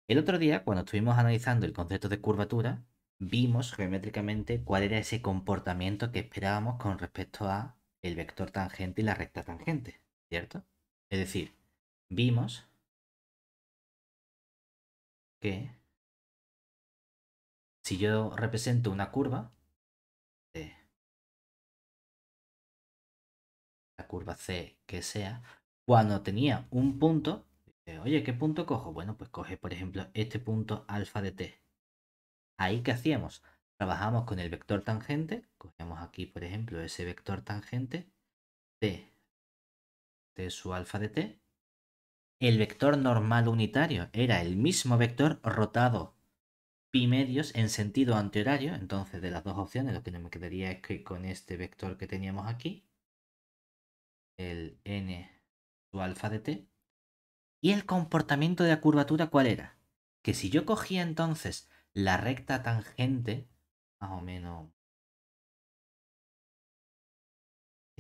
El otro día, cuando estuvimos analizando el concepto de curvatura, vimos geométricamente cuál era ese comportamiento que esperábamos con respecto a el vector tangente y la recta tangente, ¿cierto? Es decir, vimos que si yo represento una curva, la curva C que sea, cuando tenía un punto, oye, ¿qué punto cojo? Bueno, pues coge, por ejemplo, este punto alfa de t. Ahí, ¿qué hacíamos? Trabajamos con el vector tangente, cogemos aquí, por ejemplo, ese vector tangente, t su alfa de t. El vector normal unitario era el mismo vector rotado pi medios en sentido antihorario. Entonces, de las dos opciones, lo que no me quedaría es que con este vector que teníamos aquí, el n su alfa de t. ¿Y el comportamiento de la curvatura cuál era? Que si yo cogía entonces la recta tangente, más o menos,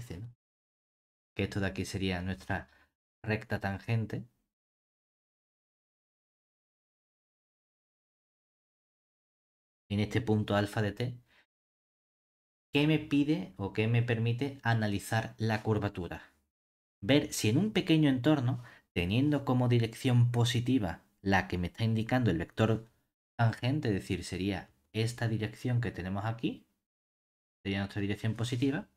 ¿no? Que esto de aquí sería nuestra recta tangente, en este punto alfa de t, ¿qué me pide o qué me permite analizar la curvatura? Ver si en un pequeño entorno, teniendo como dirección positiva la que me está indicando el vector tangente, es decir, sería esta dirección que tenemos aquí, sería nuestra dirección positiva,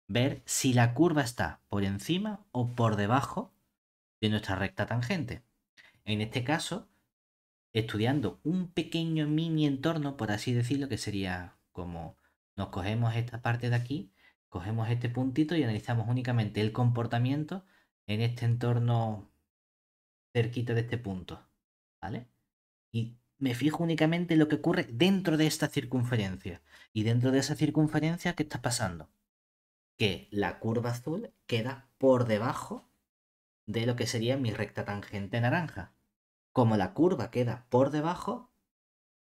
ver si la curva está por encima o por debajo de nuestra recta tangente. En este caso, estudiando un pequeño mini entorno, por así decirlo, que sería como nos cogemos esta parte de aquí, cogemos este puntito y analizamos únicamente el comportamiento en este entorno cerquita de este punto, ¿vale? Y me fijo únicamente en lo que ocurre dentro de esta circunferencia. Y dentro de esa circunferencia, ¿qué está pasando? Que la curva azul queda por debajo de lo que sería mi recta tangente naranja. Como la curva queda por debajo,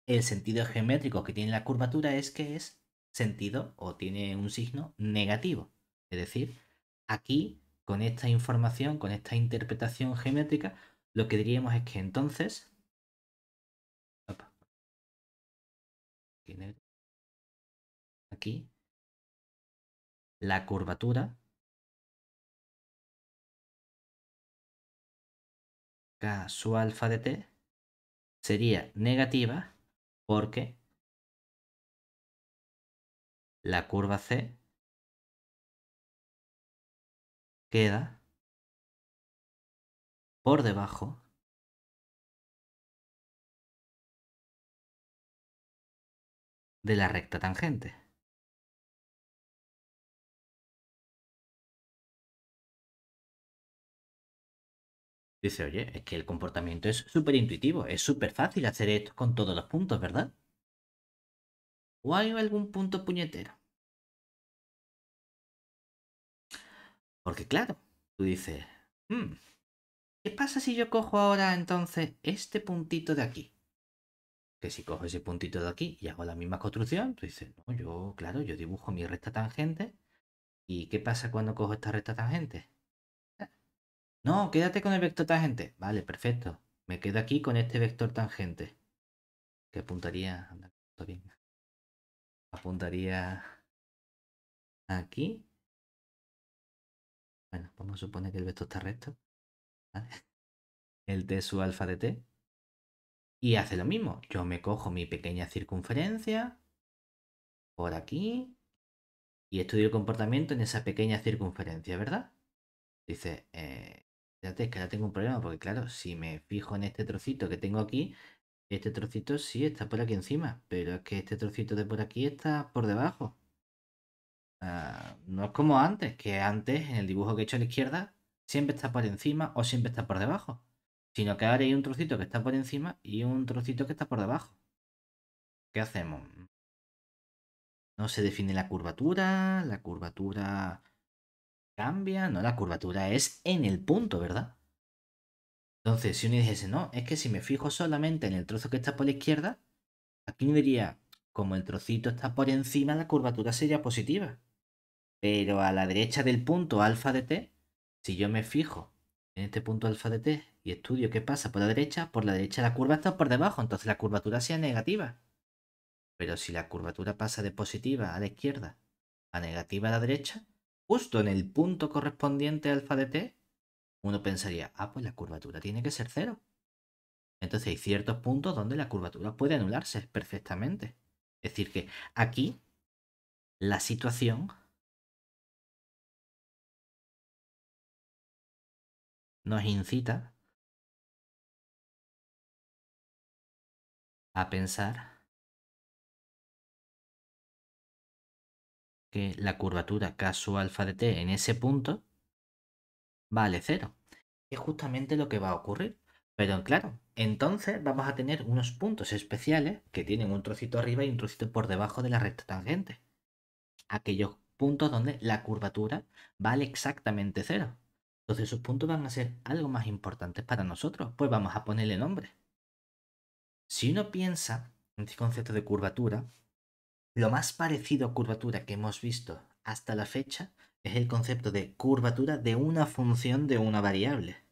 el sentido geométrico que tiene la curvatura es que es sentido o tiene un signo negativo. Es decir, aquí, con esta información, con esta interpretación geométrica, lo que diríamos es que entonces... Opa, aquí, la curvatura K su alfa de t sería negativa porque la curva C queda por debajo de la recta tangente. Dice, oye, es que el comportamiento es súper intuitivo, es súper fácil hacer esto con todos los puntos, ¿verdad? ¿O hay algún punto puñetero? Porque claro, tú dices, "Hmm, ¿qué pasa si yo cojo ahora entonces este puntito de aquí? Que si cojo ese puntito de aquí y hago la misma construcción, tú dices, no, yo, claro, yo dibujo mi recta tangente. ¿Y qué pasa cuando cojo esta recta tangente? No, quédate con el vector tangente. Vale, perfecto. Me quedo aquí con este vector tangente. Que apuntaría. Anda, está bien. Apuntaría aquí. Bueno, vamos a suponer que el vector está recto. ¿Vale? El t sub alfa de t. Y hace lo mismo. Yo me cojo mi pequeña circunferencia por aquí y estudio el comportamiento en esa pequeña circunferencia, ¿verdad? Dice, fíjate, es que ahora tengo un problema porque claro, si me fijo en este trocito que tengo aquí, este trocito sí está por aquí encima, pero es que este trocito de por aquí está por debajo. No es como antes, que antes en el dibujo que he hecho a la izquierda siempre está por encima o siempre está por debajo, sino que ahora hay un trocito que está por encima y un trocito que está por debajo. ¿Qué hacemos? No se define la curvatura cambia, no, la curvatura es en el punto, ¿verdad? Entonces, si uno dijese, no, es que si me fijo solamente en el trozo que está por la izquierda, aquí uno diría, como el trocito está por encima, la curvatura sería positiva. Pero a la derecha del punto alfa de t, si yo me fijo en este punto alfa de t y estudio qué pasa por la derecha la curva está por debajo, entonces la curvatura sea negativa. Pero si la curvatura pasa de positiva a la izquierda a negativa a la derecha, justo en el punto correspondiente a alfa de t, uno pensaría, pues la curvatura tiene que ser cero. Entonces hay ciertos puntos donde la curvatura puede anularse perfectamente. Es decir, que aquí la situación nos incita a pensar que la curvatura K sub alfa de t en ese punto vale cero. Es justamente lo que va a ocurrir. Pero claro, entonces vamos a tener unos puntos especiales que tienen un trocito arriba y un trocito por debajo de la recta tangente. Aquellos puntos donde la curvatura vale exactamente cero. Entonces esos puntos van a ser algo más importantes para nosotros. Pues vamos a ponerle nombre. Si uno piensa en este concepto de curvatura, lo más parecido a curvatura que hemos visto hasta la fecha es el concepto de curvatura de una función de una variable.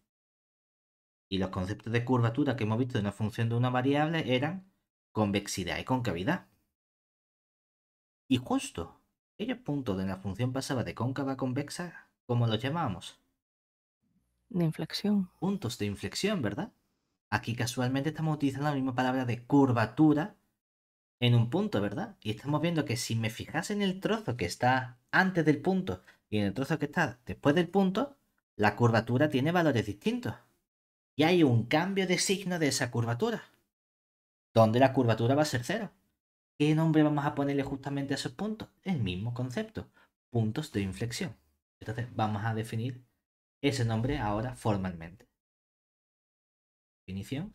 Y los conceptos de curvatura que hemos visto de una función de una variable eran convexidad y concavidad. Y justo aquellos puntos donde la función pasaba de cóncava a convexa, ¿cómo los llamábamos? De inflexión. Puntos de inflexión, ¿verdad? Aquí casualmente estamos utilizando la misma palabra de curvatura en un punto, ¿verdad? Y estamos viendo que si me fijas en el trozo que está antes del punto y en el trozo que está después del punto, la curvatura tiene valores distintos. Y hay un cambio de signo de esa curvatura, donde la curvatura va a ser cero. ¿Qué nombre vamos a ponerle justamente a esos puntos? El mismo concepto, puntos de inflexión. Entonces vamos a definir ese nombre ahora formalmente. Definición.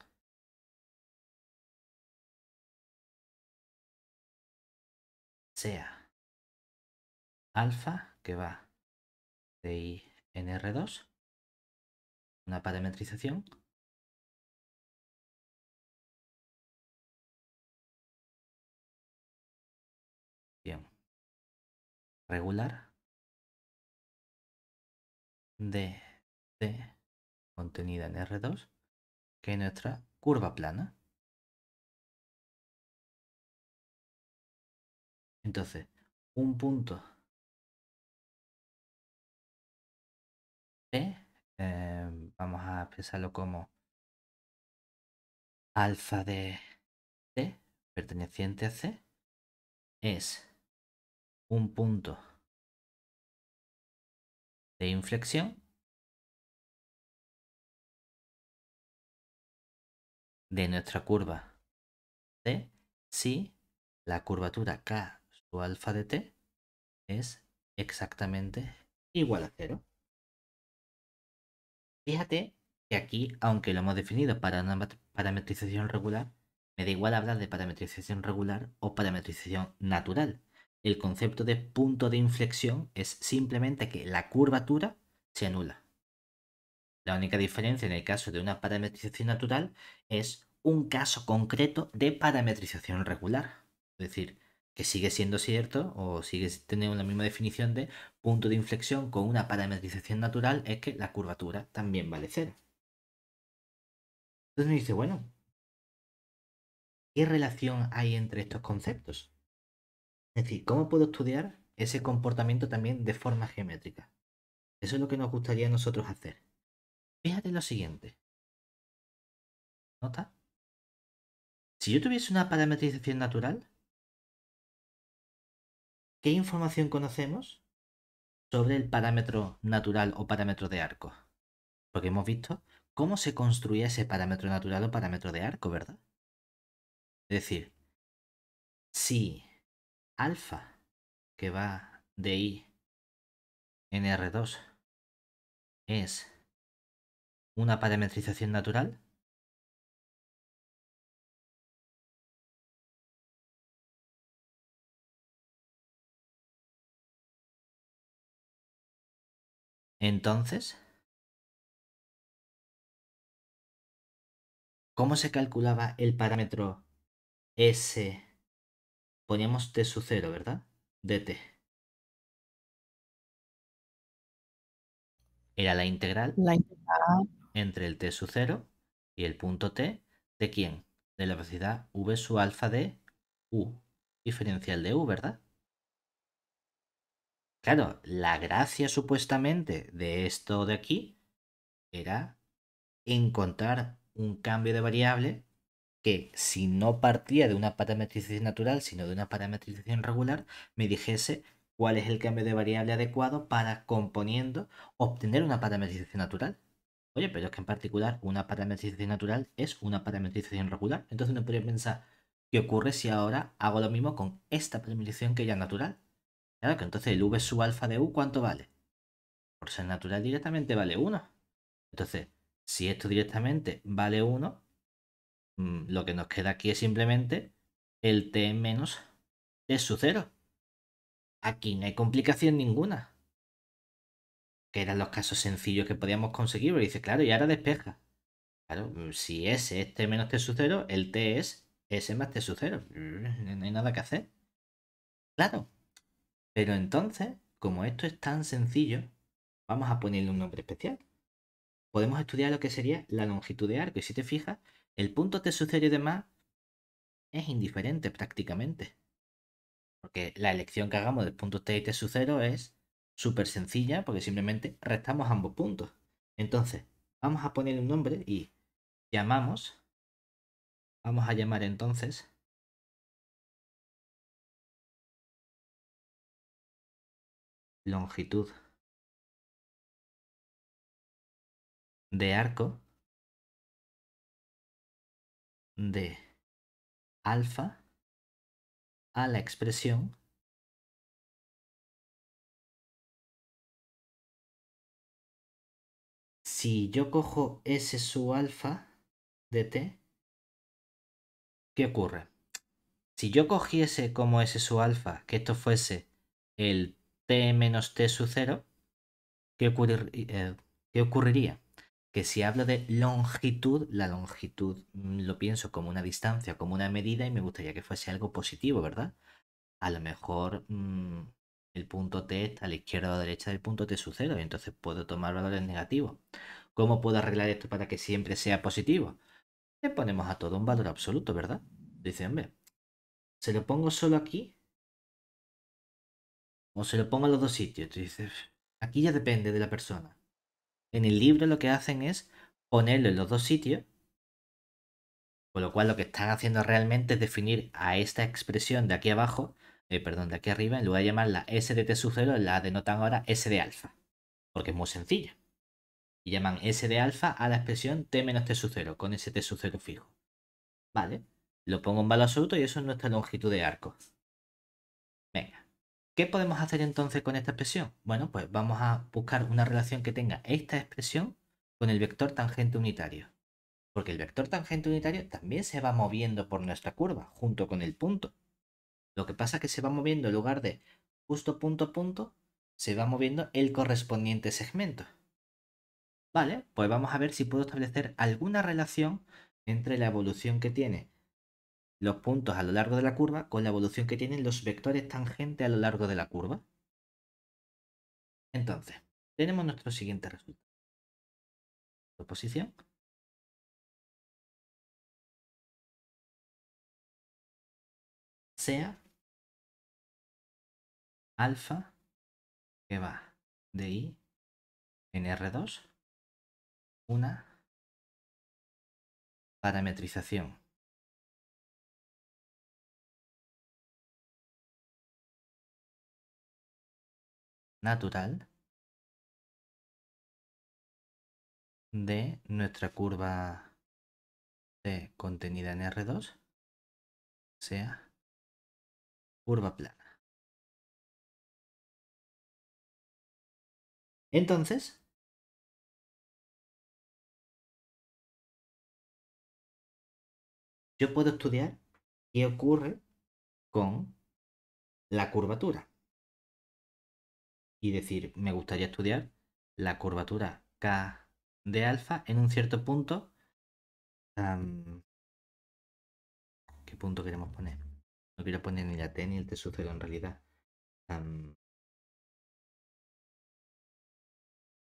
Sea alfa, que va de I en R2, una parametrización regular de T contenida en R2, que es nuestra curva plana. Entonces, un punto P, vamos a expresarlo como alfa de T perteneciente a C, es un punto de inflexión de nuestra curva T si la curvatura K su alfa de T es exactamente igual a cero. Fíjate que aquí, aunque lo hemos definido para una parametrización regular, me da igual hablar de parametrización regular o parametrización natural. El concepto de punto de inflexión es simplemente que la curvatura se anula. La única diferencia en el caso de una parametrización natural es un caso concreto de parametrización regular. Es decir, que sigue siendo cierto o sigue teniendo la misma definición de punto de inflexión con una parametrización natural es que la curvatura también vale cero. Entonces me dice, bueno, ¿qué relación hay entre estos conceptos? Es decir, ¿cómo puedo estudiar ese comportamiento también de forma geométrica? Eso es lo que nos gustaría a nosotros hacer. Fíjate lo siguiente. ¿Nota? Si yo tuviese una parametrización natural, ¿qué información conocemos sobre el parámetro natural o parámetro de arco? Porque hemos visto cómo se construía ese parámetro natural o parámetro de arco, ¿verdad? Es decir, si alfa, que va de I en R2, es una parametrización natural, entonces, ¿cómo se calculaba el parámetro S? Poníamos T sub 0, ¿verdad? De T. Era la integral La integral. entre el t sub 0 y el punto t de quién? De la velocidad v sub alfa de u, diferencial de u, ¿verdad? Claro, la gracia supuestamente de esto de aquí era encontrar un cambio de variable que, si no partía de una parametrización natural, sino de una parametrización regular, me dijese cuál es el cambio de variable adecuado para, componiendo, obtener una parametrización natural. Oye, pero es que en particular una parametrización natural es una parametrización regular. Entonces uno podría pensar, ¿qué ocurre si ahora hago lo mismo con esta parametrización que ya es natural? Claro que entonces el v sub alfa de u, ¿cuánto vale? Por ser natural directamente vale 1. Entonces, si esto directamente vale 1, lo que nos queda aquí es simplemente el t menos t sub 0. Aquí no hay complicación ninguna. Que eran los casos sencillos que podíamos conseguir. Pero dice, claro, y ahora despeja. Claro, si S es t menos t sub 0, el t es S más t sub 0. No hay nada que hacer. Claro. Pero entonces, como esto es tan sencillo, vamos a ponerle un nombre especial. Podemos estudiar lo que sería la longitud de arco. Y si te fijas, el punto t sub 0 y demás es indiferente prácticamente. Porque la elección que hagamos del punto t y t sub 0 es súper sencilla porque simplemente restamos ambos puntos. Entonces, vamos a poner un nombre y llamamos, vamos a llamar entonces longitud de arco de alfa a la expresión si yo cojo S sub alfa de t, ¿qué ocurre? Si yo cogiese como S sub alfa que esto fuese el t menos t sub 0, ¿qué ocurriría? Que si hablo de longitud, la longitud lo pienso como una distancia, como una medida y me gustaría que fuese algo positivo, ¿verdad? A lo mejor el punto t está a la izquierda o a la derecha del punto t sub 0 y entonces puedo tomar valores negativos. ¿Cómo puedo arreglar esto para que siempre sea positivo? Le ponemos a todo un valor absoluto, ¿verdad? Dice, hombre, ¿se lo pongo solo aquí o se lo pongo en los dos sitios? Tú dices, aquí ya depende de la persona. En el libro lo que hacen es ponerlo en los dos sitios, con lo cual lo que están haciendo realmente es definir a esta expresión de aquí abajo, perdón, de aquí arriba, en lugar de llamarla S de t sub 0, la denotan ahora S de alfa, porque es muy sencilla. Y llaman S de alfa a la expresión t menos t sub 0, con ese t sub 0 fijo. Vale, lo pongo en valor absoluto y eso es nuestra longitud de arco. Venga. ¿Qué podemos hacer entonces con esta expresión? Bueno, pues vamos a buscar una relación que tenga esta expresión con el vector tangente unitario. Porque el vector tangente unitario también se va moviendo por nuestra curva, junto con el punto. Lo que pasa es que se va moviendo en lugar de justo punto a punto, se va moviendo el correspondiente segmento. Vale, pues vamos a ver si puedo establecer alguna relación entre la evolución que tiene los puntos a lo largo de la curva con la evolución que tienen los vectores tangentes a lo largo de la curva. Entonces, tenemos nuestro siguiente resultado. Posición sea alfa que va de i en R2, una parametrización natural de nuestra curva T contenida en R2 sea curva plana. Entonces, yo puedo estudiar qué ocurre con la curvatura y decir, me gustaría estudiar la curvatura K de alfa en un cierto punto. ¿Qué punto queremos poner? No quiero poner ni la T ni el T sub 0 en realidad.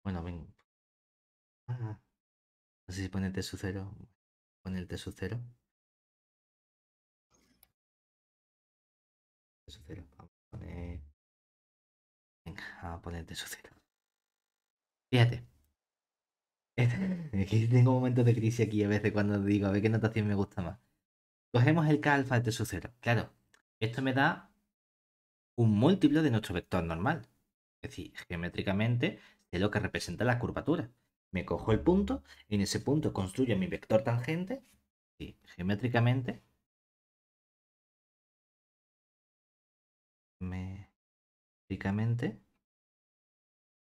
Bueno, ven, Ah, no sé si pone t sub 0. Pone el t sub 0. T sub 0. Vamos a poner. Venga, vamos a poner el t sub 0. Fíjate. Es que tengo momentos de crisis aquí a veces cuando digo a ver qué notación me gusta más. Cogemos el k alfa de t sub 0. Claro, esto me da un múltiplo de nuestro vector normal. Es decir, geométricamente sé lo que representa la curvatura. Me cojo el punto, en ese punto construyo mi vector tangente y geométricamente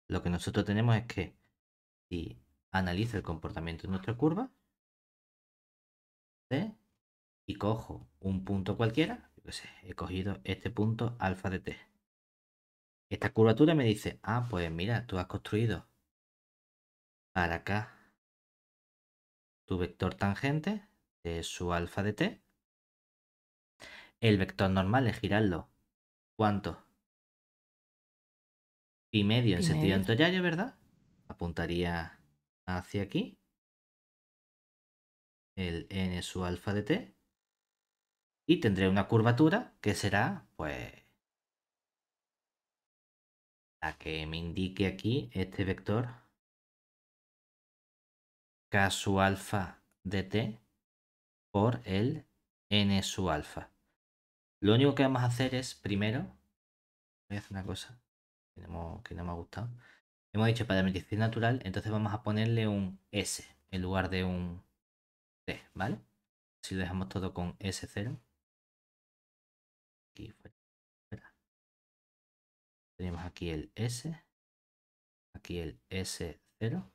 lo que nosotros tenemos es que si analizo el comportamiento de nuestra curva ¿sí? Y cojo un punto cualquiera, yo qué sé, he cogido este punto alfa de t. Esta curvatura me dice, ah, pues mira, tú has construido para acá tu vector tangente de su alfa de t. El vector normal es girarlo. ¿Cuánto? Pi medio en Pi sentido medio. antorario, ¿verdad? Apuntaría hacia aquí. El n su alfa de t. Y tendré una curvatura que será, pues, la que me indique aquí este vector k su alfa de t por el n su alfa. Lo único que vamos a hacer es, primero, voy a hacer una cosa que no me ha gustado. Hemos dicho parametrización natural, entonces vamos a ponerle un S en lugar de un T, ¿vale? Si lo dejamos todo con S0. Aquí fuera, fuera. Tenemos aquí el S, aquí el S0.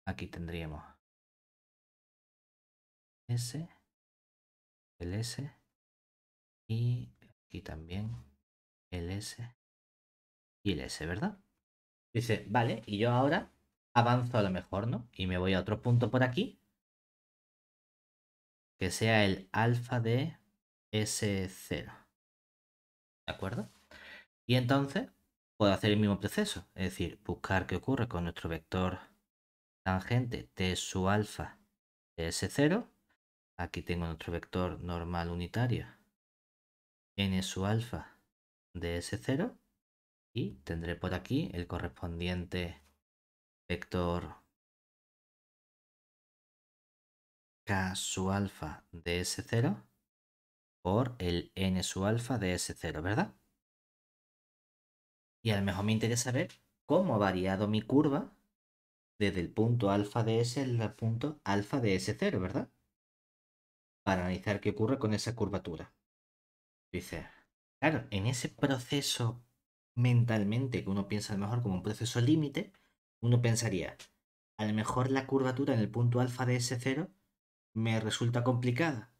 Aquí tendríamos S, el S y aquí también el S y el S, ¿verdad? Dice, vale, y yo ahora avanzo a lo mejor, ¿no? Y me voy a otro punto por aquí, que sea el alfa de S0. ¿De acuerdo? Y entonces puedo hacer el mismo proceso, es decir, buscar qué ocurre con nuestro vector tangente t sub alfa de S0. Aquí tengo nuestro vector normal unitario n sub alfa de S0. Y tendré por aquí el correspondiente vector k sub alfa de S0 por el n sub alfa de S0, ¿verdad? Y a lo mejor me interesa ver cómo ha variado mi curva desde el punto alfa de S al punto alfa de S0, ¿verdad? Para analizar qué ocurre con esa curvatura. Dice, claro, en ese proceso mentalmente que uno piensa a lo mejor como un proceso límite, uno pensaría, a lo mejor la curvatura en el punto alfa de S0 me resulta complicada.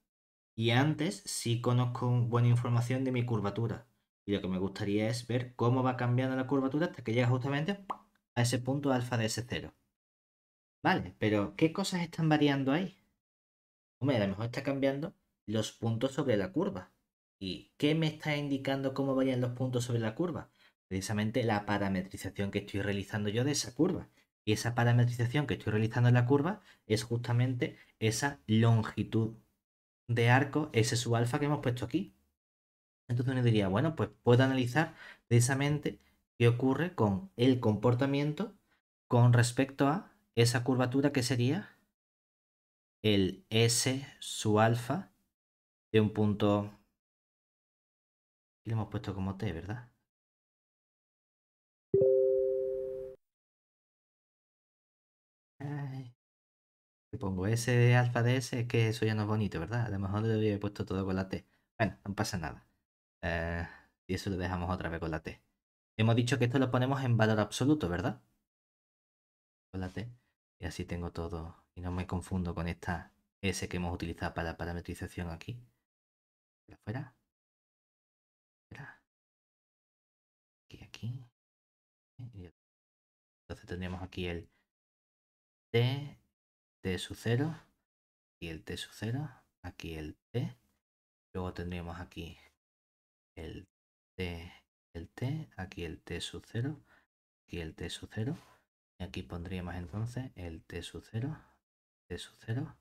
Y antes sí conozco buena información de mi curvatura. Y lo que me gustaría es ver cómo va cambiando la curvatura hasta que llega justamente a ese punto alfa de S0. Vale, pero ¿qué cosas están variando ahí? Hombre, a lo mejor está cambiando los puntos sobre la curva. ¿Y qué me está indicando cómo varían los puntos sobre la curva? Precisamente la parametrización que estoy realizando yo de esa curva. Y esa parametrización que estoy realizando en la curva es justamente esa longitud de arco S sub alfa que hemos puesto aquí. Entonces uno diría, bueno, pues puedo analizar precisamente qué ocurre con el comportamiento con respecto a esa curvatura que sería el S sub alfa de un punto. Y lo hemos puesto como T, ¿verdad? Ay, le pongo S de alfa de S, es que eso ya no es bonito, ¿verdad? A lo mejor le había puesto todo con la T. Bueno, no pasa nada. Y eso lo dejamos otra vez con la T. Hemos dicho que esto lo ponemos en valor absoluto, ¿verdad? Con la T. Y así tengo todo. Y no me confundo con esta S que hemos utilizado para la parametrización aquí. Fuera, fuera, aquí, aquí. Y entonces tendríamos aquí el T, T sub 0, y el T sub 0, aquí el T. Luego tendríamos aquí el T, aquí el T sub 0, aquí el T sub 0. Y aquí pondríamos entonces el t sub 0, t sub 0,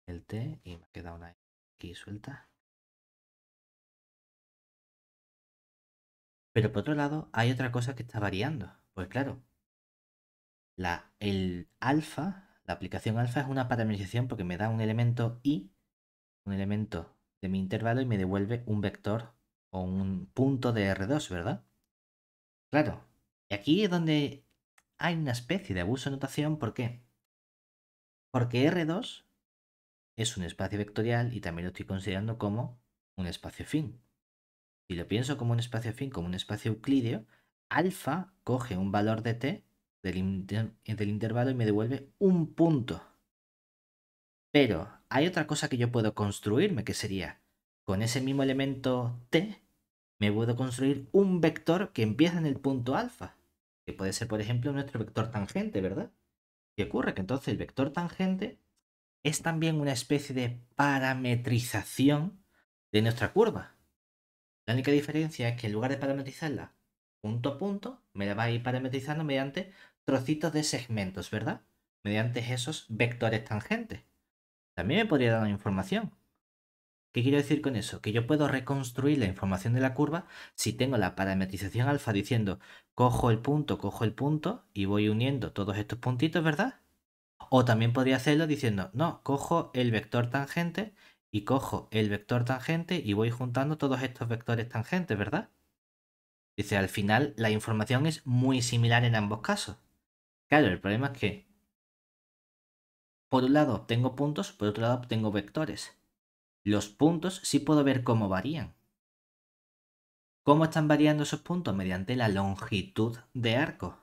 el t y me queda una aquí suelta. Pero por otro lado, hay otra cosa que está variando. Pues claro, el alfa, la aplicación alfa es una parametrización porque me da un elemento i, un elemento de mi intervalo y me devuelve un vector o un punto de R2, ¿verdad? Claro, y aquí es donde hay una especie de abuso de notación. ¿Por qué? Porque R2 es un espacio vectorial y también lo estoy considerando como un espacio fin. Si lo pienso como un espacio fin, como un espacio euclídeo, alfa coge un valor de t del intervalo y me devuelve un punto. Pero hay otra cosa que yo puedo construirme, que sería, con ese mismo elemento t, me puedo construir un vector que empieza en el punto alfa, que puede ser, por ejemplo, nuestro vector tangente, ¿verdad? ¿Qué ocurre? Que entonces el vector tangente es también una especie de parametrización de nuestra curva. La única diferencia es que en lugar de parametrizarla punto a punto, me la va a ir parametrizando mediante trocitos de segmentos, ¿verdad? Mediante esos vectores tangentes. También me podría dar una información. ¿Qué quiero decir con eso? Que yo puedo reconstruir la información de la curva si tengo la parametrización alfa diciendo cojo el punto y voy uniendo todos estos puntitos, ¿verdad? O también podría hacerlo diciendo, no, cojo el vector tangente y cojo el vector tangente y voy juntando todos estos vectores tangentes, ¿verdad? Dice, al final la información es muy similar en ambos casos. Claro, el problema es que por un lado obtengo puntos, por otro lado obtengo vectores. Los puntos sí puedo ver cómo varían. ¿Cómo están variando esos puntos? Mediante la longitud de arco.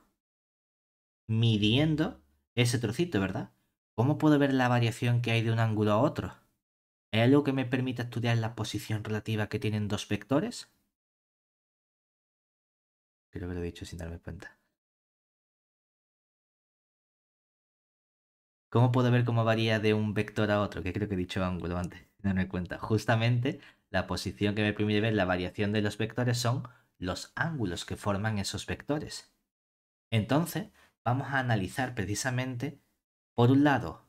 Midiendo ese trocito, ¿verdad? ¿Cómo puedo ver la variación que hay de un ángulo a otro? ¿Es algo que me permita estudiar la posición relativa que tienen dos vectores? Creo que lo he dicho sin darme cuenta. ¿Cómo puedo ver cómo varía de un vector a otro? Que creo que he dicho ángulo antes, sin darme cuenta. Justamente la posición que me permite ver la variación de los vectores son los ángulos que forman esos vectores. Entonces, vamos a analizar precisamente, por un lado,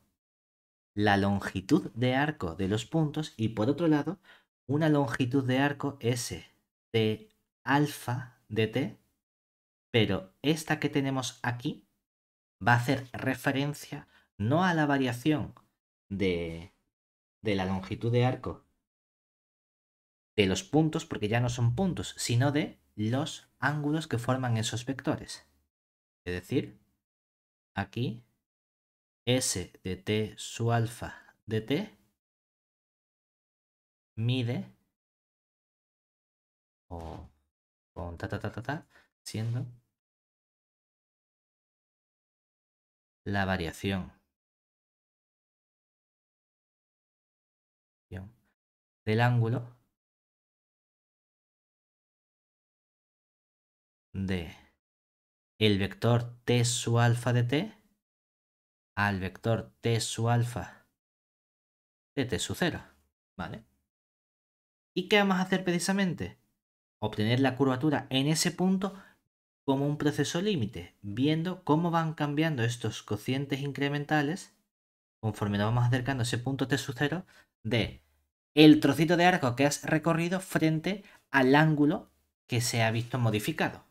la longitud de arco de los puntos y por otro lado, una longitud de arco S de alfa de t, pero esta que tenemos aquí va a hacer referencia no a la variación de, de la longitud de arco de los puntos, porque ya no son puntos, sino de los ángulos que forman esos vectores. Es decir, aquí S de t su alfa de t mide o con siendo la variación del ángulo de el vector t su alfa de t al vector t su alfa de t su 0. ¿Vale? ¿Y qué vamos a hacer precisamente? Obtener la curvatura en ese punto como un proceso límite, viendo cómo van cambiando estos cocientes incrementales conforme nos vamos acercando a ese punto t sub 0 de el trocito de arco que has recorrido frente al ángulo que se ha visto modificado.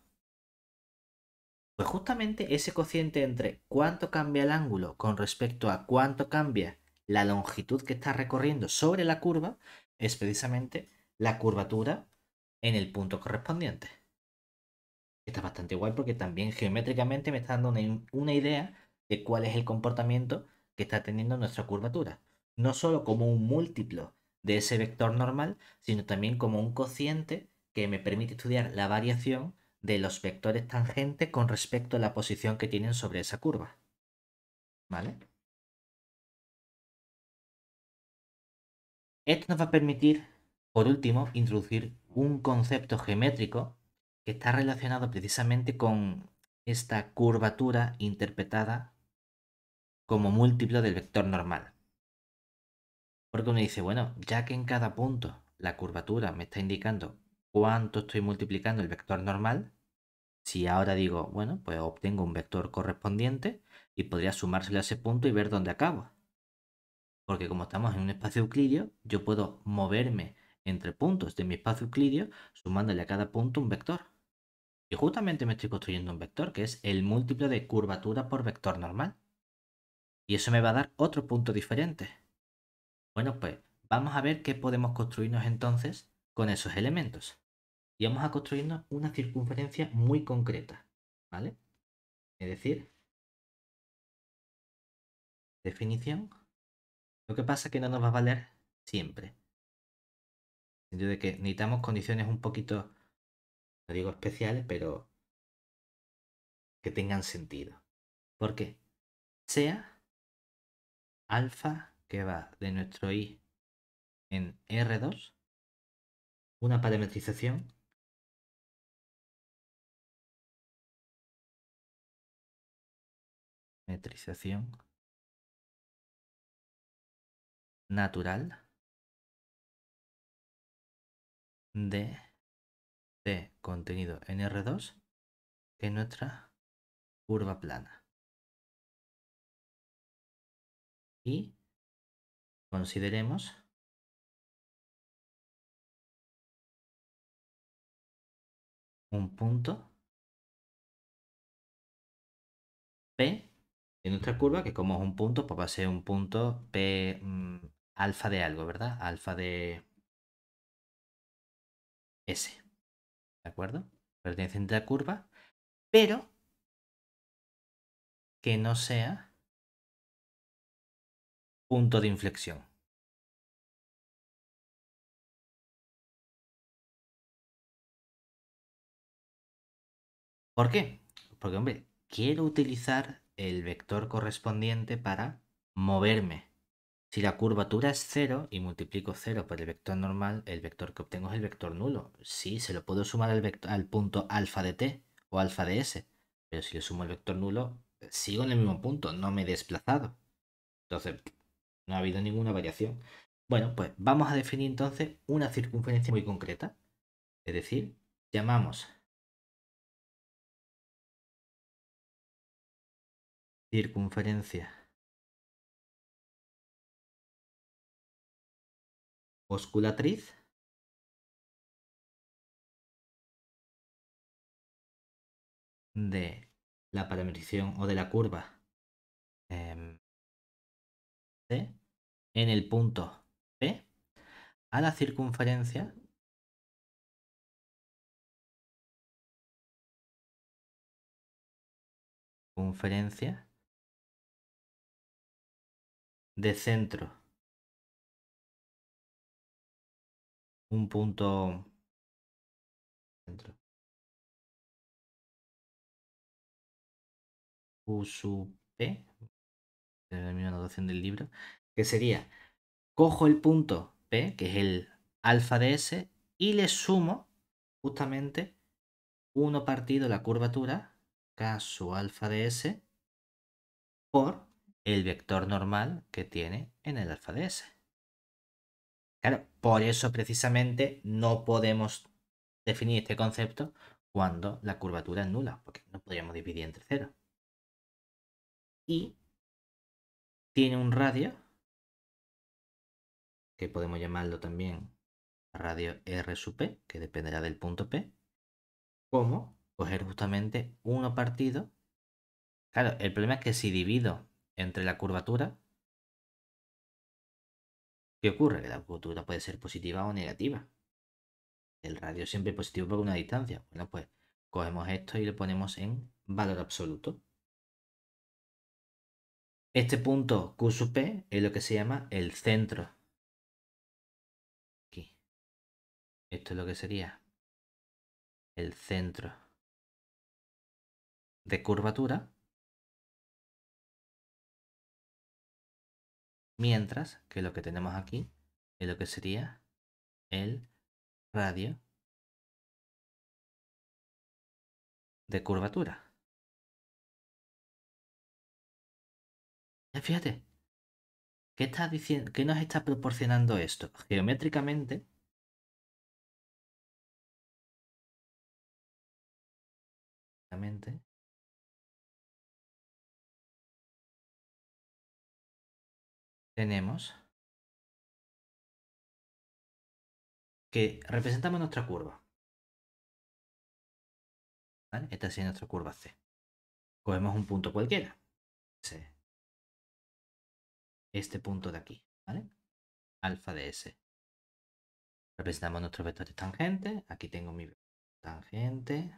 Pues justamente ese cociente entre cuánto cambia el ángulo con respecto a cuánto cambia la longitud que está recorriendo sobre la curva es precisamente la curvatura en el punto correspondiente. Está bastante guay porque también geométricamente me está dando una idea de cuál es el comportamiento que está teniendo nuestra curvatura. No solo como un múltiplo de ese vector normal, sino también como un cociente que me permite estudiar la variación de los vectores tangentes con respecto a la posición que tienen sobre esa curva. ¿Vale? Esto nos va a permitir, por último, introducir un concepto geométrico que está relacionado precisamente con esta curvatura interpretada como múltiplo del vector normal. Porque uno dice, bueno, ya que en cada punto la curvatura me está indicando cuánto estoy multiplicando el vector normal, Si ahora digo, bueno, pues obtengo un vector correspondiente y podría sumárselo a ese punto y ver dónde acabo. Porque como estamos en un espacio euclidio, yo puedo moverme entre puntos de mi espacio euclidio sumándole a cada punto un vector. Y justamente me estoy construyendo un vector, que es el múltiplo de curvatura por vector normal. Y eso me va a dar otro punto diferente. Bueno, pues vamos a ver qué podemos construirnos entonces con esos elementos. Y vamos a construirnos una circunferencia muy concreta, ¿vale? Es decir, definición. Lo que pasa es que no nos va a valer siempre. En el sentido de que necesitamos condiciones un poquito, no digo especiales, pero que tengan sentido. ¿Por qué? Sea alfa que va de nuestro i en R2, una parametrización metrización natural de C contenido en R2, que es nuestra curva plana. Y consideremos un punto P en nuestra curva, que como es un punto, pues va a ser un punto P alfa de algo, ¿verdad? Alfa de S, ¿de acuerdo? Perteneciente a la curva, pero que no sea punto de inflexión. ¿Por qué? Porque, hombre, quiero utilizar el vector correspondiente para moverme. Si la curvatura es 0 y multiplico 0 por el vector normal, el vector que obtengo es el vector nulo. Sí, se lo puedo sumar al punto alfa de t o alfa de s, pero si le sumo el vector nulo, sigo en el mismo punto, no me he desplazado. Entonces, no ha habido ninguna variación. Bueno, pues vamos a definir entonces una circunferencia muy concreta. Es decir, llamamos circunferencia osculatriz de la parametrización o de la curva C en el punto P a la circunferencia de centro, un punto centro, Q sub P, la misma notación del libro, que sería, cojo el punto P, que es el alfa de S, y le sumo justamente 1 partido la curvatura, K sub alfa de S, por el vector normal que tiene en el alfa de S. Claro, por eso precisamente no podemos definir este concepto cuando la curvatura es nula, porque no podríamos dividir entre cero. Y tiene un radio, que podemos llamarlo también radio R sub P, que dependerá del punto P, como coger justamente 1 partido. Claro, el problema es que si divido entre la curvatura, ¿qué ocurre? Que la curvatura puede ser positiva o negativa. El radio siempre es positivo por una distancia. Bueno, pues cogemos esto y lo ponemos en valor absoluto. Este punto Q sub P es lo que se llama el centro. Aquí. Esto es lo que sería el centro de curvatura. Mientras que lo que tenemos aquí es lo que sería el radio de curvatura. Fíjate, ¿qué está diciendo? ¿Qué nos está proporcionando esto? Geométricamente, Exactamente. Tenemos que representamos nuestra curva. ¿Vale? Esta es nuestra curva C. Cogemos un punto cualquiera. Este punto de aquí, ¿vale? Alfa de S. Representamos nuestros vectores tangentes. Aquí tengo mi tangente.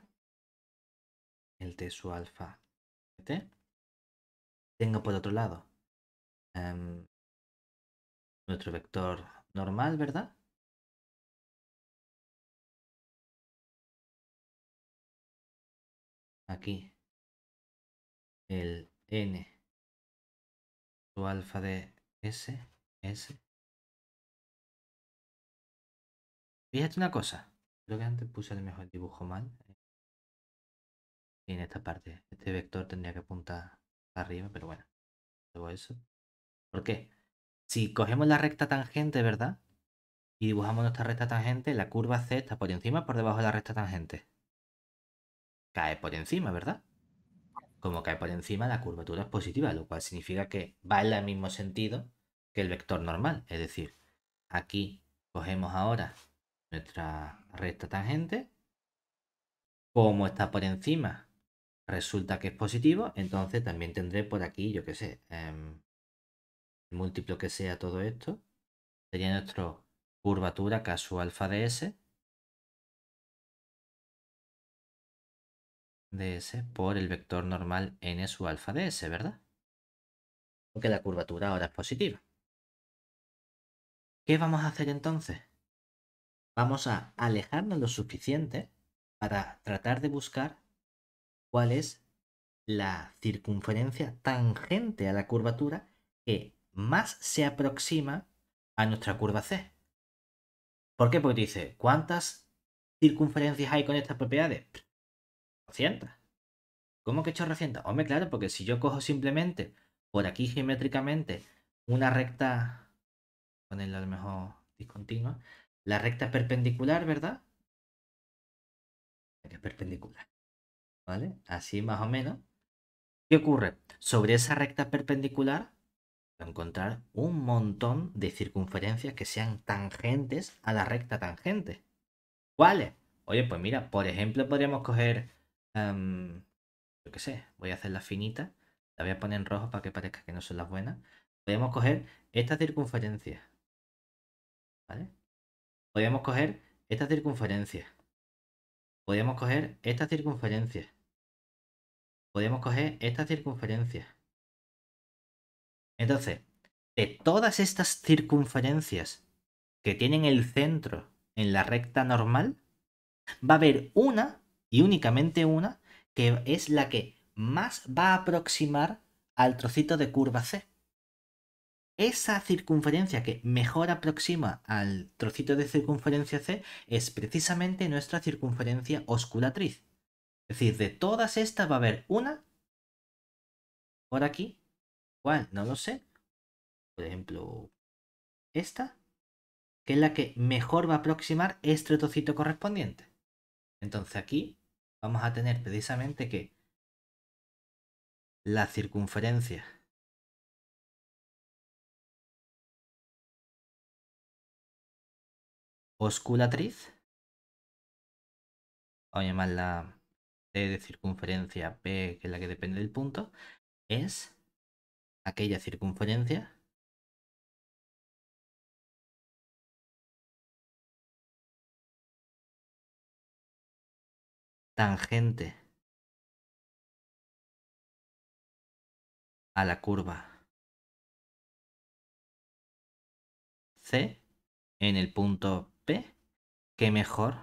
El T su alfa de T. Tengo por otro lado nuestro vector normal, ¿verdad? Aquí el n su alfa de S. Fíjate una cosa. Creo que antes puse el mejor dibujo mal. Y en esta parte, este vector tendría que apuntar arriba, pero bueno, luego eso. ¿Por qué? Si cogemos la recta tangente, ¿verdad? Y dibujamos nuestra recta tangente, la curva C está por encima o por debajo de la recta tangente. Cae por encima, ¿verdad? Como cae por encima, la curvatura es positiva, lo cual significa que va en el mismo sentido que el vector normal. Es decir, aquí cogemos ahora nuestra recta tangente. Como está por encima, resulta que es positivo, entonces también tendré por aquí, yo qué sé, el múltiplo que sea todo esto, sería nuestra curvatura K sub alfa de S por el vector normal N sub alfa de S, ¿verdad? Porque la curvatura ahora es positiva. ¿Qué vamos a hacer entonces? Vamos a alejarnos lo suficiente para tratar de buscar cuál es la circunferencia tangente a la curvatura que más se aproxima a nuestra curva C. ¿Por qué? Porque dice, ¿cuántas circunferencias hay con estas propiedades? 200. ¿Cómo que 800? Hombre, claro, porque si yo cojo simplemente por aquí geométricamente una recta, ponerlo a lo mejor discontinua, la recta perpendicular, ¿verdad? Que es perpendicular, ¿vale? Así más o menos. ¿Qué ocurre? Sobre esa recta perpendicular voy a encontrar un montón de circunferencias que sean tangentes a la recta tangente. ¿Cuáles? Oye, pues mira, por ejemplo, podríamos coger, yo qué sé, voy a hacer la finita, la voy a poner en rojo para que parezca que no son las buenas. Podríamos coger esta circunferencia, ¿vale? Podríamos coger esta circunferencia. Podríamos coger esta circunferencia. Podríamos coger esta circunferencia. Entonces, de todas estas circunferencias que tienen el centro en la recta normal, va a haber una, y únicamente una, que es la que más va a aproximar al trocito de curva C. Esa circunferencia que mejor aproxima al trocito de circunferencia C es precisamente nuestra circunferencia osculatriz. Es decir, de todas estas va a haber una por aquí. ¿Cuál? No lo sé. Por ejemplo, esta, que es la que mejor va a aproximar este trocito correspondiente. Entonces aquí vamos a tener precisamente que la circunferencia osculatriz, vamos a llamarla T de circunferencia P, que es la que depende del punto, es aquella circunferencia tangente a la curva C en el punto P que mejor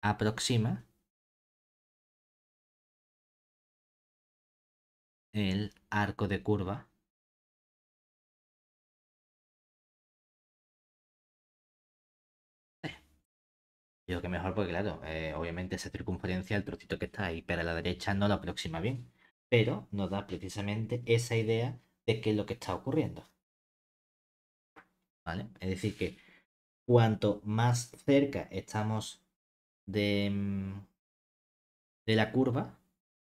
aproxima el arco de curva C. Digo que mejor porque, claro, obviamente esa circunferencia, el trocito que está ahí para la derecha, no lo aproxima bien. Pero nos da precisamente esa idea de qué es lo que está ocurriendo. ¿Vale? Es decir, que cuanto más cerca estamos de, de la curva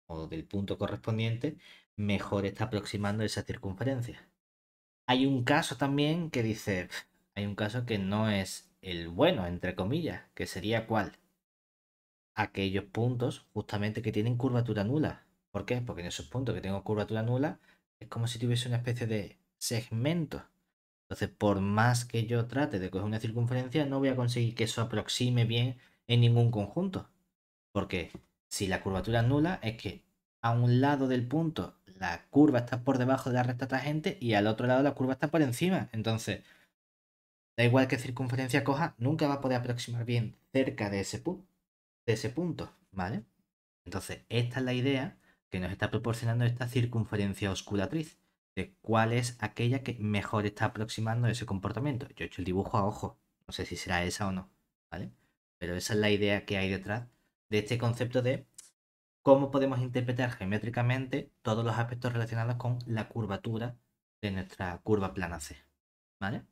o del punto correspondiente, mejor está aproximando esa circunferencia. Hay un caso también que dice, hay un caso que no es el bueno, entre comillas, que sería ¿cuál? Aquellos puntos justamente que tienen curvatura nula. ¿Por qué? Porque en esos puntos que tengo curvatura nula es como si tuviese una especie de segmento. Entonces, por más que yo trate de coger una circunferencia, no voy a conseguir que eso aproxime bien en ningún conjunto. Porque si la curvatura es nula, es que a un lado del punto la curva está por debajo de la recta tangente y al otro lado la curva está por encima. Entonces, da igual que circunferencia coja, nunca va a poder aproximar bien cerca de ese punto, ¿vale? Entonces, esta es la idea que nos está proporcionando esta circunferencia osculatriz, de cuál es aquella que mejor está aproximando ese comportamiento. Yo he hecho el dibujo a ojo, no sé si será esa o no, ¿vale? Pero esa es la idea que hay detrás de este concepto de cómo podemos interpretar geométricamente todos los aspectos relacionados con la curvatura de nuestra curva plana C, ¿vale?